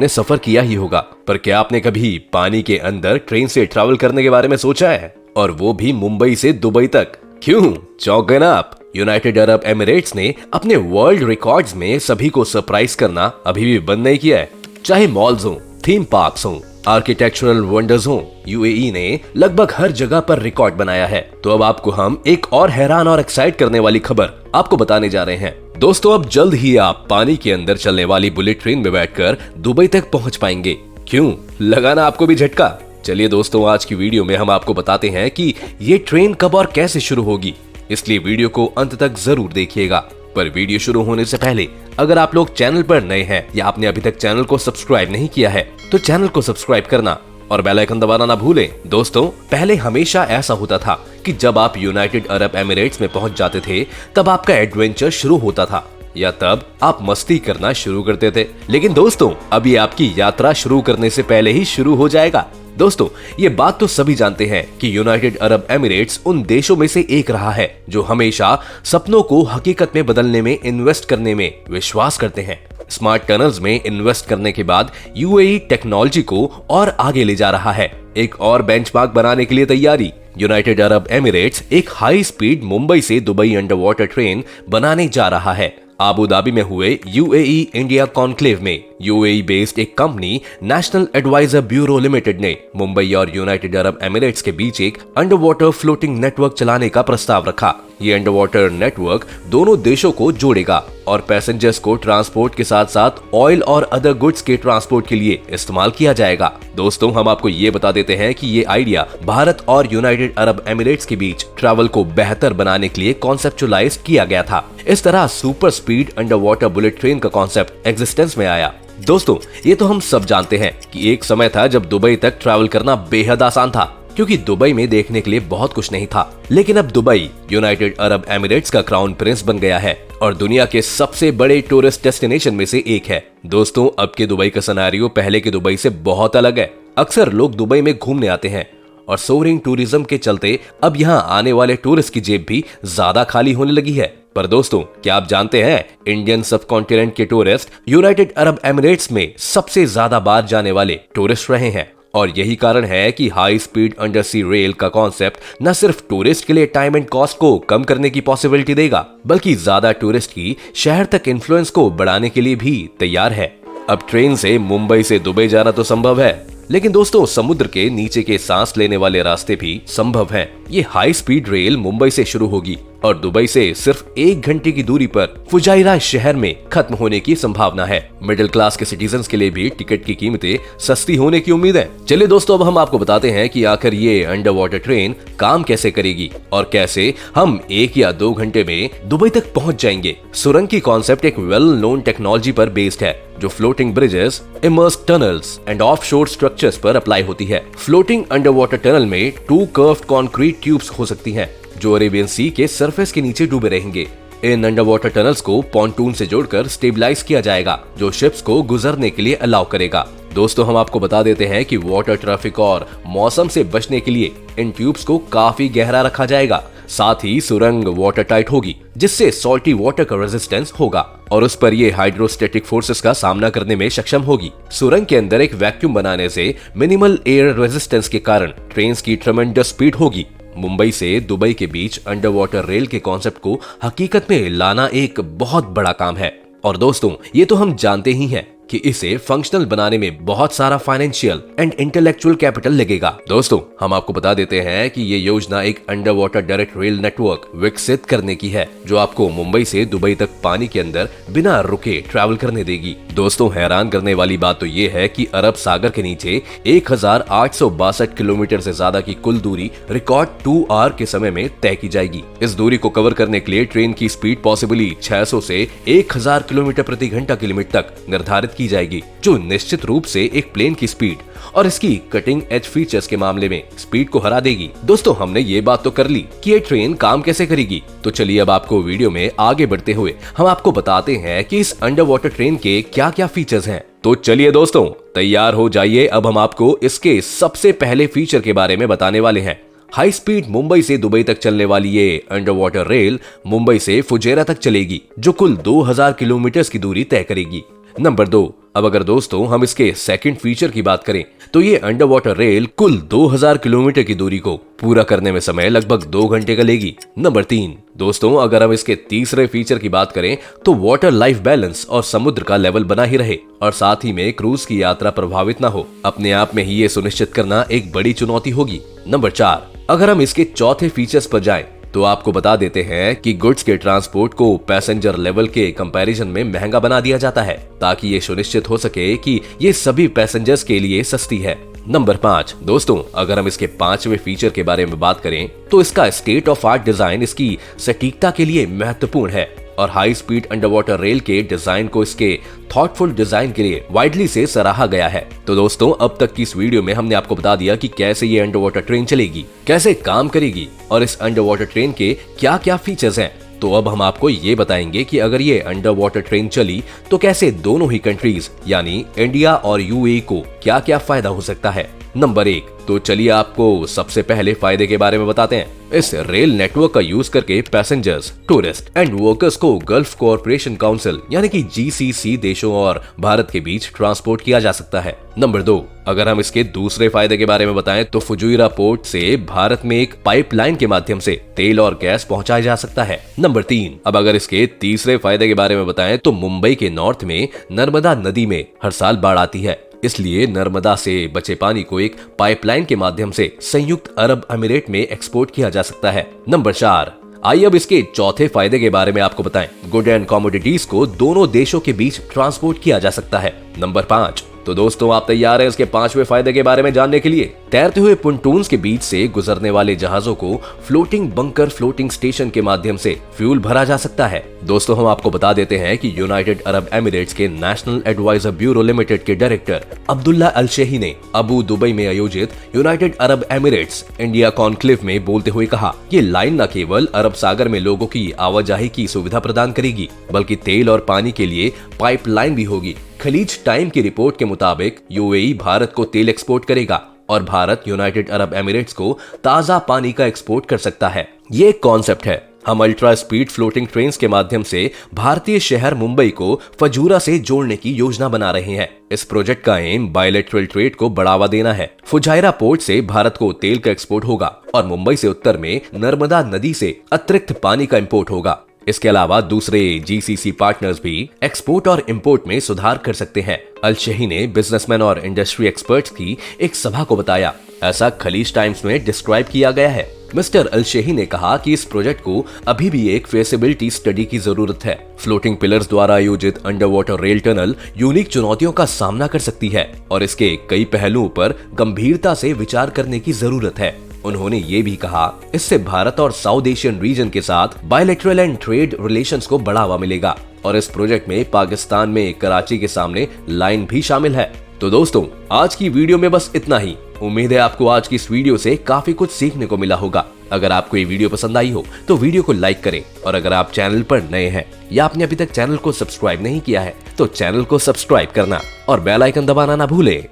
ने सफर किया ही होगा, पर क्या आपने कभी पानी के अंदर ट्रेन से ट्रैवल करने के बारे में सोचा है? और वो भी मुंबई से दुबई तक। क्यों चौंक गए ना आप? यूनाइटेड अरब एमिरेट्स ने अपने वर्ल्ड रिकॉर्ड्स में सभी को सरप्राइज करना अभी भी बंद नहीं किया है। चाहे मॉल्स हो, थीम पार्क्स हो, आर्किटेक्चरल वंडर्स हो, यूएई ने लगभग हर जगह पर रिकॉर्ड बनाया है। तो अब आपको हम एक और हैरान और एक्साइट करने वाली खबर आपको बताने जा रहे हैं। दोस्तों, अब जल्द ही आप पानी के अंदर चलने वाली बुलेट ट्रेन में बैठकर दुबई तक पहुंच पाएंगे। क्यों लगा ना आपको भी झटका? चलिए दोस्तों, आज की वीडियो में हम आपको बताते हैं कि ये ट्रेन कब और कैसे शुरू होगी, इसलिए वीडियो को अंत तक जरूर देखिएगा। पर वीडियो शुरू होने से पहले अगर आप लोग चैनल पर नए हैं या आपने अभी तक चैनल को सब्सक्राइब नहीं किया है तो चैनल को सब्सक्राइब करना और बेल आइकन दबाना ना भूलें। दोस्तों, पहले हमेशा ऐसा होता था कि जब आप यूनाइटेड अरब एमिरेट्स में पहुंच जाते थे तब आपका एडवेंचर शुरू होता था या तब आप मस्ती करना शुरू करते थे। लेकिन दोस्तों, अभी आपकी यात्रा शुरू करने से पहले ही शुरू हो जाएगा। दोस्तों, ये बात तो सभी जानते हैं कि यूनाइटेड अरब एमिरेट्स उन देशों में से एक रहा है जो हमेशा सपनों को हकीकत में बदलने में इन्वेस्ट करने में विश्वास करते हैं। स्मार्ट टनल्स में इन्वेस्ट करने के बाद यूएई टेक्नोलॉजी को और आगे ले जा रहा है। एक और बेंचमार्क बनाने के लिए तैयारी। यूनाइटेड अरब एमिरेट्स एक हाई स्पीड मुंबई से दुबई अंडर वाटर ट्रेन बनाने जा रहा है। आबू धाबी में हुए यूएई इंडिया कॉन्क्लेव में यूएई बेस्ड एक company national advisor bureau limited ने मुंबई और यूनाइटेड अरब एमिरेट्स के बीच एक अंडर वाटर फ्लोटिंग नेटवर्क चलाने का प्रस्ताव रखा। ये अंडर वाटर नेटवर्क दोनों देशों को जोड़ेगा और पैसेंजर्स को ट्रांसपोर्ट के साथ साथ ऑयल और अदर गुड्स के ट्रांसपोर्ट के लिए इस्तेमाल किया जाएगा। दोस्तों, हम आपको ये बता देते हैं कि ये आइडिया भारत और यूनाइटेड अरब एमिरेट्स के बीच ट्रैवल को बेहतर बनाने के लिए कॉन्सेप्चुअलाइज किया गया था। इस तरह super speed under water bullet train का कॉन्सेप्ट एग्जिस्टेंस में आया। दोस्तों, ये तो हम सब जानते हैं कि एक समय था जब दुबई तक ट्रैवल करना बेहद आसान था क्योंकि दुबई में देखने के लिए बहुत कुछ नहीं था। लेकिन अब दुबई यूनाइटेड अरब एमिरेट्स का क्राउन प्रिंस बन गया है और दुनिया के सबसे बड़े टूरिस्ट डेस्टिनेशन में से एक है। दोस्तों, अब के दुबई का सिनेरियो पहले के दुबई से बहुत अलग है। अक्सर लोग दुबई में घूमने आते हैं और सोअरिंग टूरिज्म के चलते अब यहाँ आने वाले टूरिस्ट की जेब भी ज्यादा खाली होने लगी है। पर दोस्तों, क्या आप जानते हैं इंडियन सब कॉन्टिनेंट के टूरिस्ट यूनाइटेड अरब एमिरेट्स में सबसे ज्यादा बार जाने वाले टूरिस्ट रहे हैं। और यही कारण है कि हाई स्पीड अंडर सी रेल का कॉन्सेप्ट न सिर्फ टूरिस्ट के लिए टाइम एंड कॉस्ट को कम करने की पॉसिबिलिटी देगा बल्कि ज्यादा टूरिस्ट की शहर तक इन्फ्लुएंस को बढ़ाने के लिए भी तैयार है। अब ट्रेन से मुंबई से दुबई जाना तो संभव है, लेकिन दोस्तों, समुद्र के नीचे के सांस लेने वाले रास्ते भी संभव हैं। ये हाई स्पीड रेल मुंबई से शुरू होगी और दुबई से सिर्फ 1 घंटे की दूरी पर फुजाइरा शहर में खत्म होने की संभावना है। मिडिल क्लास के सिटीजन्स के लिए भी टिकट की कीमतें सस्ती होने की उम्मीद है। चलिए दोस्तों, अब हम आपको बताते हैं कि आखिर ये अंडर वाटर ट्रेन काम कैसे करेगी और कैसे हम 1 या 2 घंटे में दुबई तक पहुंच जाएंगे। सुरंग की कॉन्सेप्ट एक वेल नोन टेक्नोलॉजी पर बेस्ड है जो floating bridges, immersed tunnels and offshore structures पर अप्लाई होती है। फ्लोटिंग अंडर वाटर टनल में 2 कर्व्ड कंक्रीट ट्यूब्स हो सकती हैं जो अरेबियन सी के सरफेस के नीचे डूबे रहेंगे। इन अंडर वाटर टनल्स को पॉन्टून से जोड़कर स्टेबलाइज किया जाएगा जो शिप्स को गुजरने के लिए अलाउ करेगा। दोस्तों, हम आपको बता देते हैं कि वाटर ट्रैफिक और मौसम से बचने के लिए इन ट्यूब्स को काफी गहरा रखा जाएगा। साथ ही सुरंग वाटर टाइट होगी जिससे सॉल्टी वाटर का रेजिस्टेंस होगा और उस पर ये हाइड्रोस्टेटिक फोर्सेस का सामना करने में सक्षम होगी। सुरंग के अंदर एक वैक्यूम बनाने से मिनिमल एयर रेजिस्टेंस के कारण ट्रेन की ट्रेमेंडस स्पीड होगी। मुंबई से दुबई के बीच अंडर वाटर रेल के कॉन्सेप्ट को हकीकत में लाना एक बहुत बड़ा काम है और दोस्तों, ये तो हम जानते ही हैं कि इसे फंक्शनल बनाने में बहुत सारा फाइनेंशियल एंड इंटेलेक्चुअल कैपिटल लगेगा। दोस्तों, हम आपको बता देते हैं कि ये योजना एक under water direct rail network विकसित करने की है जो आपको मुंबई से दुबई तक पानी के अंदर बिना रुके ट्रैवल करने देगी। दोस्तों, हैरान करने वाली बात तो ये है कि अरब सागर के नीचे 1862 किलोमीटर से ज्यादा की कुल दूरी रिकॉर्ड 2 आवर के समय में तय की जाएगी। इस दूरी को कवर करने के लिए ट्रेन की स्पीड पॉसिबली 600 से 1000 किलोमीटर प्रति घंटा की लिमिट तक निर्धारित की जाएगी जो निश्चित रूप से एक प्लेन की स्पीड और इसकी कटिंग एज फीचर्स के मामले में स्पीड को हरा देगी। दोस्तों, हमने ये बात तो कर ली कि ये ट्रेन काम कैसे करेगी, तो चलिए अब आपको वीडियो में आगे बढ़ते हुए हम आपको बताते हैं कि इस अंडर वाटर ट्रेन के क्या क्या फीचर्स हैं। तो चलिए दोस्तों, तैयार हो जाइए, अब हम आपको इसके सबसे पहले फीचर के बारे में बताने वाले हैं। हाई स्पीड मुंबई से दुबई तक चलने वाली ये अंडर वाटर रेल मुंबई से फुजेरा तक चलेगी जो कुल 2000 किलोमीटर की दूरी तय करेगी। नंबर 2, अब अगर दोस्तों हम इसके सेकंड फीचर की बात करें तो ये अंडर वाटर रेल कुल 2000 किलोमीटर की दूरी को पूरा करने में समय लगभग 2 घंटे का लेगी। नंबर 3, दोस्तों अगर हम इसके तीसरे फीचर की बात करें तो वाटर लाइफ बैलेंस और समुद्र का लेवल बना ही रहे और साथ ही में क्रूज की यात्रा प्रभावित ना हो। अपने आप में ही ये सुनिश्चित करना एक बड़ी चुनौती होगी। नंबर 4, अगर हम इसके चौथे फीचर्स पर जाएं तो आपको बता देते हैं कि गुड्स के ट्रांसपोर्ट को पैसेंजर लेवल के कंपैरिजन में महंगा बना दिया जाता है ताकि ये सुनिश्चित हो सके कि ये सभी पैसेंजर्स के लिए सस्ती है। नंबर 5, दोस्तों अगर हम इसके 5वें फीचर के बारे में बात करें तो इसका स्टेट ऑफ आर्ट डिजाइन इसकी सटीकता के लिए महत्वपूर्ण है और high speed under water rail के डिजाइन को इसके थॉटफुल डिजाइन के लिए वाइडली से सराहा गया है। तो दोस्तों अब तक की इस वीडियो में हमने आपको बता दिया कि कैसे ये अंडर वाटर ट्रेन चलेगी, कैसे काम करेगी और इस अंडर वाटर ट्रेन के क्या क्या फीचर्स हैं। तो अब हम आपको ये बताएंगे कि अगर ये अंडर वाटर ट्रेन चली तो कैसे दोनों ही कंट्रीज यानी इंडिया और यूएई को क्या क्या फायदा हो सकता है। नंबर 1, तो चलिए आपको सबसे पहले फायदे के बारे में बताते हैं। इस रेल नेटवर्क का यूज करके पैसेंजर्स, टूरिस्ट एंड वर्कर्स को गल्फ कोऑपरेशन काउंसिल यानी कि जीसीसी देशों और भारत के बीच ट्रांसपोर्ट किया जा सकता है। नंबर 2, अगर हम इसके दूसरे फायदे के बारे में बताएं तो फुजुइरा पोर्ट से भारत में एक पाइपलाइन के माध्यम से तेल और गैस पहुंचाया जा सकता है। नंबर 3, अब अगर इसके तीसरे फायदे के बारे में बताएं तो मुंबई के नॉर्थ में नर्मदा नदी में हर साल बाढ़ आती है, इसलिए नर्मदा से बचे पानी को एक पाइपलाइन के माध्यम से संयुक्त अरब अमीरात में एक्सपोर्ट किया जा सकता है। नंबर 4, आइए अब इसके चौथे फायदे के बारे में आपको बताएं। गुड एंड कमोडिटीज को दोनों देशों के बीच ट्रांसपोर्ट किया जा सकता है। नंबर 5, तो दोस्तों आप तैयार हैं इसके 5वें फायदे के बारे में जानने के लिए। तैरते हुए पुंटून्स के बीच से गुजरने वाले जहाजों को फ्लोटिंग बंकर फ्लोटिंग स्टेशन के माध्यम से फ्यूल भरा जा सकता है। दोस्तों हम आपको बता देते हैं कि यूनाइटेड अरब एमिरेट्स के नेशनल एडवाइजर ब्यूरो लिमिटेड के डायरेक्टर अब्दुल्ला अल शेही ने अबू दुबई में आयोजित United Arab Emirates India conclave में बोलते हुए कहा, ये लाइन न केवल अरब सागर में लोगों की आवाजाही की सुविधा प्रदान करेगी बल्कि तेल और पानी के लिए पाइपलाइन भी होगी। खलीज टाइम की रिपोर्ट के मुताबिक यूएई भारत को तेल एक्सपोर्ट करेगा और भारत यूनाइटेड अरब एमिरेट्स को ताजा पानी का एक्सपोर्ट कर सकता है। ये एक कॉन्सेप्ट है। हम अल्ट्रा स्पीड फ्लोटिंग ट्रेन्स के माध्यम से भारतीय शहर मुंबई को फजूरा से जोड़ने की योजना बना रहे हैं। इस प्रोजेक्ट का एम बायलैटरल ट्रेड को बढ़ावा देना है। फुजायरा पोर्ट से भारत को तेल का एक्सपोर्ट होगा और मुंबई से उत्तर में नर्मदा नदी से अतिरिक्त पानी का इंपोर्ट होगा। इसके अलावा दूसरे जीसीसी पार्टनर्स भी एक्सपोर्ट और इंपोर्ट में सुधार कर सकते हैं। अल शेही ने बिजनेसमैन और इंडस्ट्री एक्सपर्ट्स की एक सभा को बताया, ऐसा खलीज टाइम्स में डिस्क्राइब किया गया है। मिस्टर अल शेही ने कहा कि इस प्रोजेक्ट को अभी भी एक फेसिबिलिटी स्टडी की जरूरत है। फ्लोटिंग पिलर्स द्वारा आयोजित under water rail tunnel unique चुनौतियों का सामना कर सकती है और इसके कई पहलुओं पर गंभीरता से विचार करने की जरूरत है। उन्होंने ये भी कहा, इससे भारत और साउथ एशियन रीजन के साथ बायलैटरल एंड ट्रेड रिलेशंस को बढ़ावा मिलेगा और इस प्रोजेक्ट में पाकिस्तान में कराची के सामने लाइन भी शामिल है। तो दोस्तों आज की वीडियो में बस इतना ही। उम्मीद है आपको आज की इस वीडियो से काफी कुछ सीखने को मिला होगा। अगर आपको ये वीडियो पसंद आई हो तो वीडियो को लाइक करें और अगर आप चैनल पर नए हैं या आपने अभी तक चैनल को सब्सक्राइब नहीं किया है तो चैनल को सब्सक्राइब करना और बेल आइकन दबाना ना भूलें।